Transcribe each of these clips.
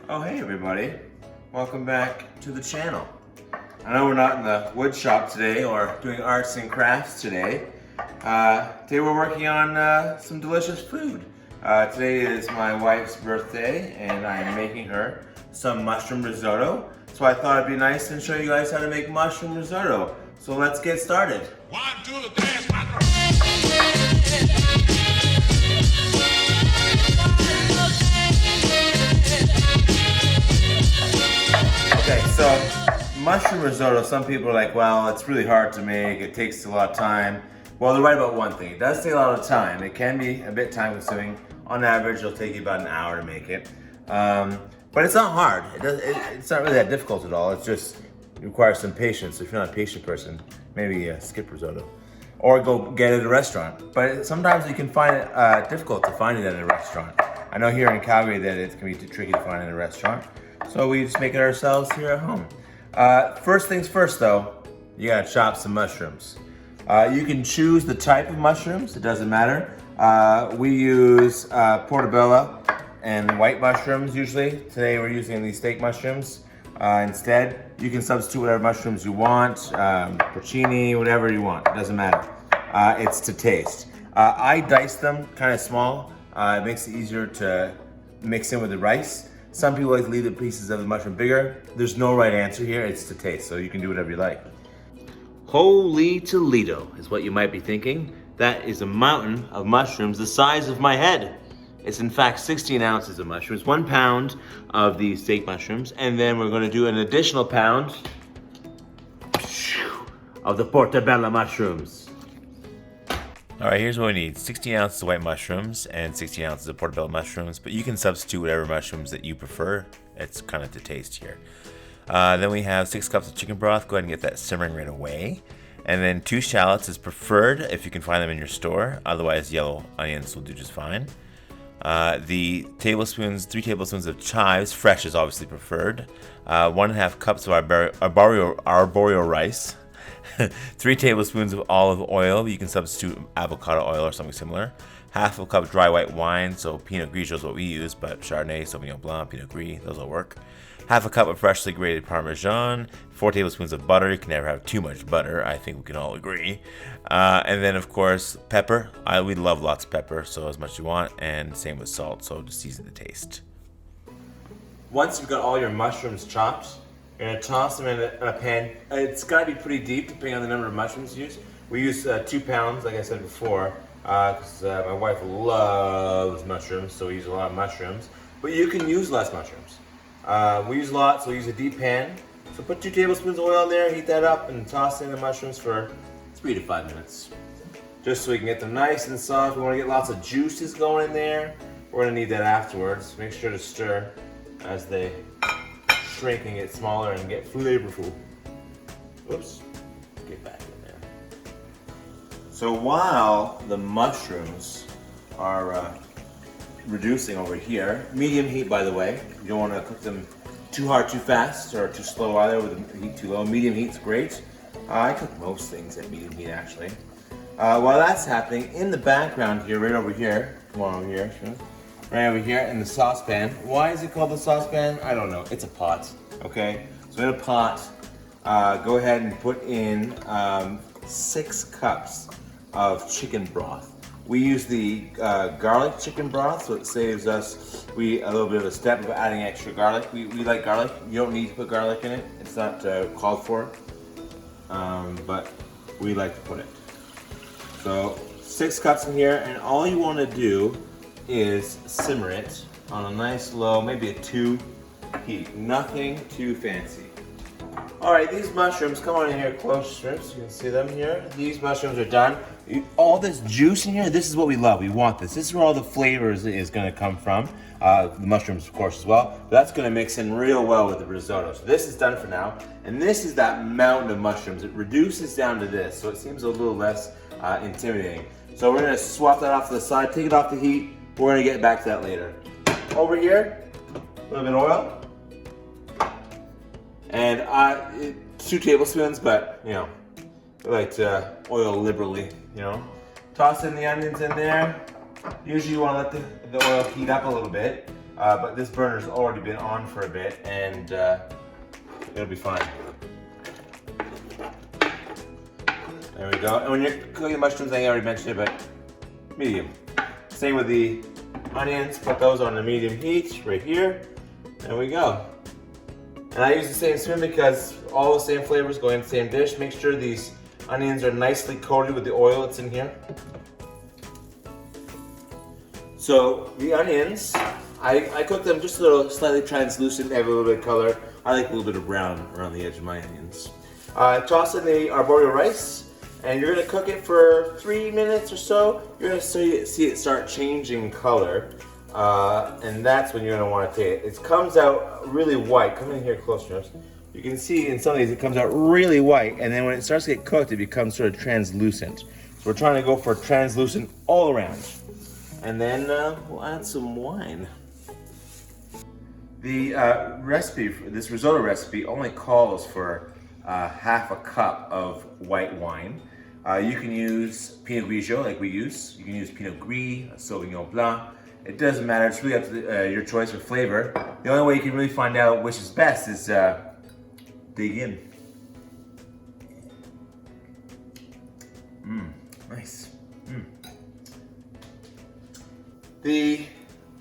Oh hey everybody, welcome back to the channel. I know we're not in the wood shop today or doing arts and crafts today. Today we're working on some delicious food. Today is my wife's birthday and I'm making her some mushroom risotto. So I thought it'd be nice and show you guys how to make mushroom risotto. So let's get started. 1, 2, 3, 4. Okay, so mushroom risotto, some people are like, well, it's really hard to make, it takes a lot of time. Well, they're right about one thing. It does take a lot of time. It can be a bit time consuming. On average, it'll take you about an hour to make it. But it's not hard. It's not really that difficult at all. It just requires some patience. If you're not a patient person, maybe skip risotto. Or go get it at a restaurant. But sometimes you can find it difficult to find it at a restaurant. I know here in Calgary that it can be too tricky to find it at a restaurant. So we just make it ourselves here at home. First things first though, you gotta chop some mushrooms. You can choose the type of mushrooms, it doesn't matter. We use portobello and white mushrooms usually. Today we're using these steak mushrooms. Instead, you can substitute whatever mushrooms you want, porcini, whatever you want, it doesn't matter. It's to taste. I dice them kind of small. It makes it easier to mix in with the rice. Some people like to leave the pieces of the mushroom bigger. There's no right answer here, it's to taste, so you can do whatever you like. Holy Toledo is what you might be thinking. That is a mountain of mushrooms the size of my head. It's in fact 16 ounces of mushrooms, 1 pound of the steak mushrooms, and then we're gonna do an additional pound of the portobello mushrooms. All right, here's what we need. 16 ounces of white mushrooms and 16 ounces of portobello mushrooms, but you can substitute whatever mushrooms that you prefer. It's kind of to taste here. Then we have 6 cups of chicken broth. Go ahead and get that simmering right away. And then 2 shallots is preferred if you can find them in your store. Otherwise, yellow onions will do just fine. 3 tablespoons of chives, fresh is obviously preferred. 1.5 cups of arborio rice. 3 tablespoons of olive oil. You can substitute avocado oil or something similar. 1/2 cup dry white wine, so Pinot Grigio is what we use, but Chardonnay, Sauvignon Blanc, Pinot Gris, those will work. 1/2 cup of freshly grated Parmesan. 4 tablespoons of butter. You can never have too much butter, I think we can all agree. And then of course, pepper. We love lots of pepper, so as much as you want, and same with salt, so just season the taste. Once you've got all your mushrooms chopped, you're gonna toss them in a pan. It's gotta be pretty deep depending on the number of mushrooms you use. We use 2 pounds, like I said before, because my wife loves mushrooms, so we use a lot of mushrooms. But you can use less mushrooms. We use a lot, so we use a deep pan. So put 2 tablespoons of oil in there, heat that up, and toss in the mushrooms for 3 to 5 minutes. Just so we can get them nice and soft. We wanna get lots of juices going in there. We're gonna need that afterwards. Make sure to stir as they shrink and get smaller and get flavorful. Oops, get back in there. So while the mushrooms are reducing over here, medium heat by the way, you don't want to cook them too hard too fast or too slow either with the heat too low. Medium heat's great. I cook most things at medium heat actually. While that's happening, in the background here, right over here, come on over here, right over here in the saucepan. Why is it called the saucepan? I don't know. It's a pot. Okay. So in a pot, go ahead and put in 6 cups of chicken broth. We use the garlic chicken broth, so it saves us a little bit of a step of adding extra garlic. We like garlic. You don't need to put garlic in it. It's not called for, but we like to put it. So 6 cups in here, and all you want to do is simmer it on a nice low, maybe a 2 heat. Nothing too fancy. All right, these mushrooms, come on in here close, strips. You can see them here. These mushrooms are done. All this juice in here, this is what we love. We want this. This is where all the flavors is gonna come from. The mushrooms, of course, as well. But that's gonna mix in real well with the risotto. So this is done for now. And this is that mountain of mushrooms. It reduces down to this, so it seems a little less intimidating. So we're gonna swap that off to the side, take it off the heat. We're gonna get back to that later. Over here, a little bit of oil. And 2 tablespoons, but you know, we like to oil liberally, you know. Toss in the onions in there. Usually you want to let the oil heat up a little bit. but this burner's already been on for a bit, and it'll be fine. There we go. And when you're cooking mushrooms, I already mentioned it, but medium. Same with the onions, put those on the medium heat right here. There we go. And I use the same spoon because all the same flavors go in the same dish. Make sure these onions are nicely coated with the oil that's in here. So the onions, I cook them just a little slightly translucent, they have a little bit of color. I like a little bit of brown around the edge of my onions. Toss in the arborio rice, and you're gonna cook it for 3 minutes or so. You're gonna see it start changing color, and that's when you're gonna wanna take it. It comes out really white. Come in here closer. You can see in some of these it comes out really white, and then when it starts to get cooked, it becomes sort of translucent. So we're trying to go for translucent all around. And then we'll add some wine. The recipe, this risotto recipe, only calls for half a cup of white wine. You can use Pinot Grigio like we use. You can use Pinot Gris, Sauvignon Blanc. It doesn't matter, it's really up to your choice for flavor. The only way you can really find out which is best is dig in. Nice. The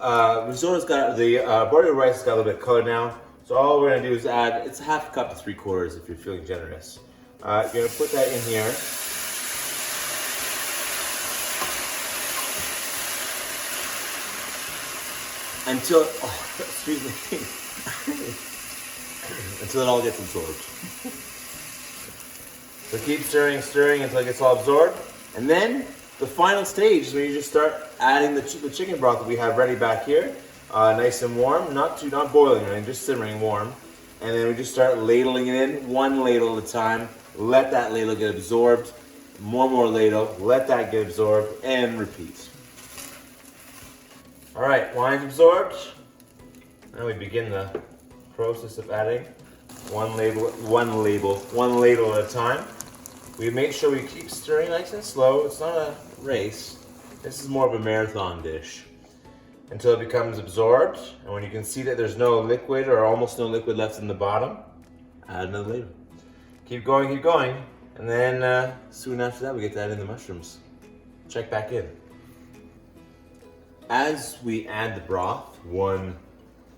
risotto's got, the arborio rice has got a little bit of color now. So all we're gonna do is add, it's half a cup to 3/4 if you're feeling generous. You're gonna put that in here. Until, excuse me, until it all gets absorbed. So keep stirring until it gets all absorbed. And then the final stage is when you just start adding the chicken broth that we have ready back here. Nice and warm, not boiling or anything, just simmering warm. And then we just start ladling it in, one ladle at a time. Let that ladle get absorbed. More ladle, let that get absorbed, and repeat. All right, wine's absorbed. Now we begin the process of adding one ladle at a time. We make sure we keep stirring nice and slow. It's not a race. This is more of a marathon dish. Until it becomes absorbed, and when you can see that there's no liquid or almost no liquid left in the bottom, add another ladle. Keep going, and then soon after that we get to add in the mushrooms. Check back in. As we add the broth, one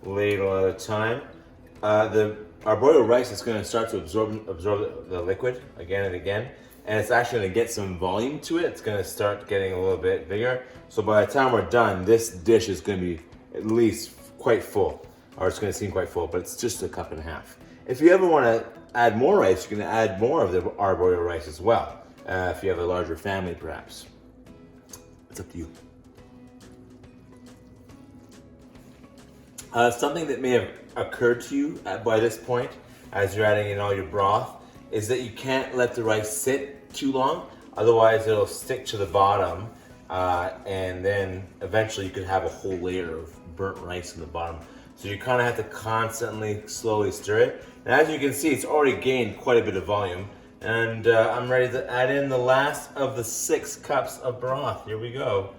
ladle at a time, the arborio rice is going to start to absorb the liquid again and again, and it's actually going to get some volume to it. It's going to start getting a little bit bigger. So by the time we're done, this dish is going to be at least quite full, or it's going to seem quite full, but it's just a cup and a half. If you ever want to add more rice, you can add more of the arborio rice as well, if you have a larger family perhaps. It's up to you. Something that may have occurred to you by this point, as you're adding in all your broth, is that you can't let the rice sit too long, otherwise it'll stick to the bottom, and then eventually you could have a whole layer of burnt rice in the bottom. So you kind of have to constantly, slowly stir it. And as you can see, it's already gained quite a bit of volume. And I'm ready to add in the last of the 6 cups of broth. Here we go.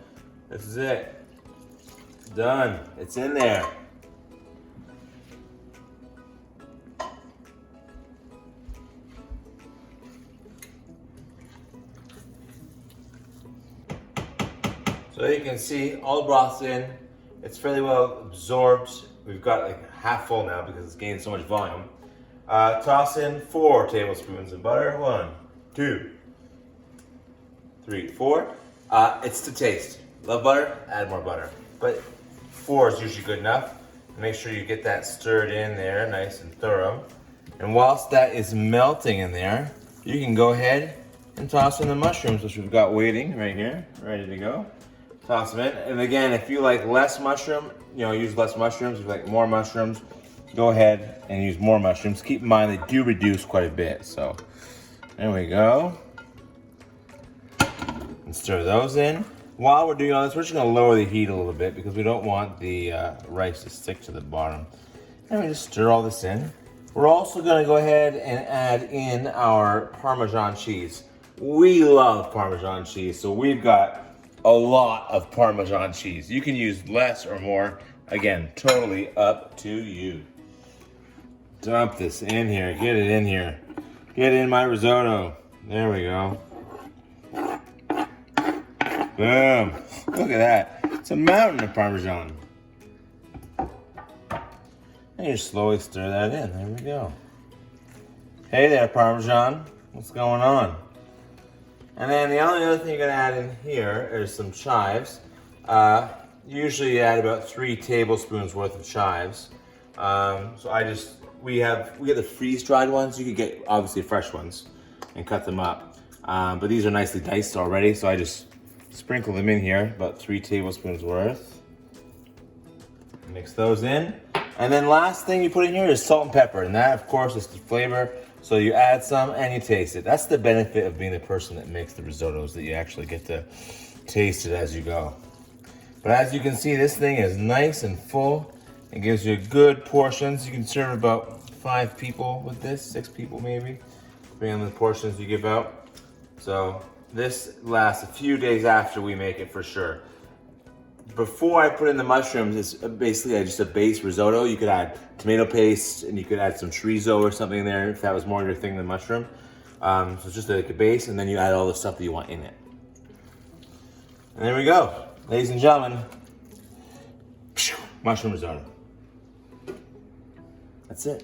This is it. Done. It's in there. So you can see all the broth's in. It's fairly well absorbed. We've got like half full now because it's gained so much volume. Toss in 4 tablespoons of butter. 1, 2, 3, 4. It's to taste. Love butter? Add more butter. But 4 is usually good enough. Make sure you get that stirred in there, nice and thorough. And whilst that is melting in there, you can go ahead and toss in the mushrooms, which we've got waiting right here, ready to go. Toss them in. And again, if you like less mushroom, use less mushrooms. If you like more mushrooms, go ahead and use more mushrooms. Keep in mind they do reduce quite a bit. So there we go. And stir those in. While we're doing all this, we're just gonna lower the heat a little bit because we don't want the rice to stick to the bottom. And we just stir all this in. We're also gonna go ahead and add in our Parmesan cheese. We love Parmesan cheese, so we've got a lot of Parmesan cheese. You can use less or more. Again, totally up to you. Dump this in here. Get it in here. Get in my risotto. There we go. Boom. Look at that. It's a mountain of Parmesan. And you slowly stir that in. There we go. Hey there, Parmesan. What's going on? And then the only other thing you're gonna add in here is some chives. Usually you add about 3 tablespoons worth of chives. We get the freeze-dried ones. You could get obviously fresh ones and cut them up. But these are nicely diced already, so I just sprinkle them in here, about 3 tablespoons worth. Mix those in. And then last thing you put in here is salt and pepper, and that of course is the flavor. So you add some and you taste it. That's the benefit of being the person that makes the risottos, that you actually get to taste it as you go. But as you can see, this thing is nice and full. It gives you good portions. You can serve about 5 people with this, 6 people maybe, depending on the portions you give out. So this lasts a few days after we make it for sure. Before I put in the mushrooms, it's basically just a base risotto. You could add tomato paste and you could add some chorizo or something in there if that was more your thing than mushroom. So it's just like a base, and then you add all the stuff that you want in it. And there we go, ladies and gentlemen. Mushroom risotto. That's it.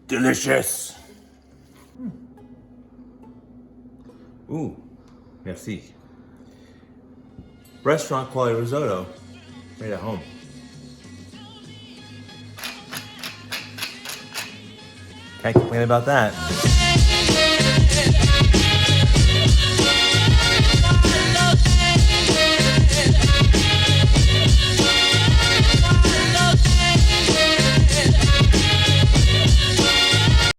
Delicious. Ooh, merci. Restaurant quality risotto, made at home. Can't complain about that.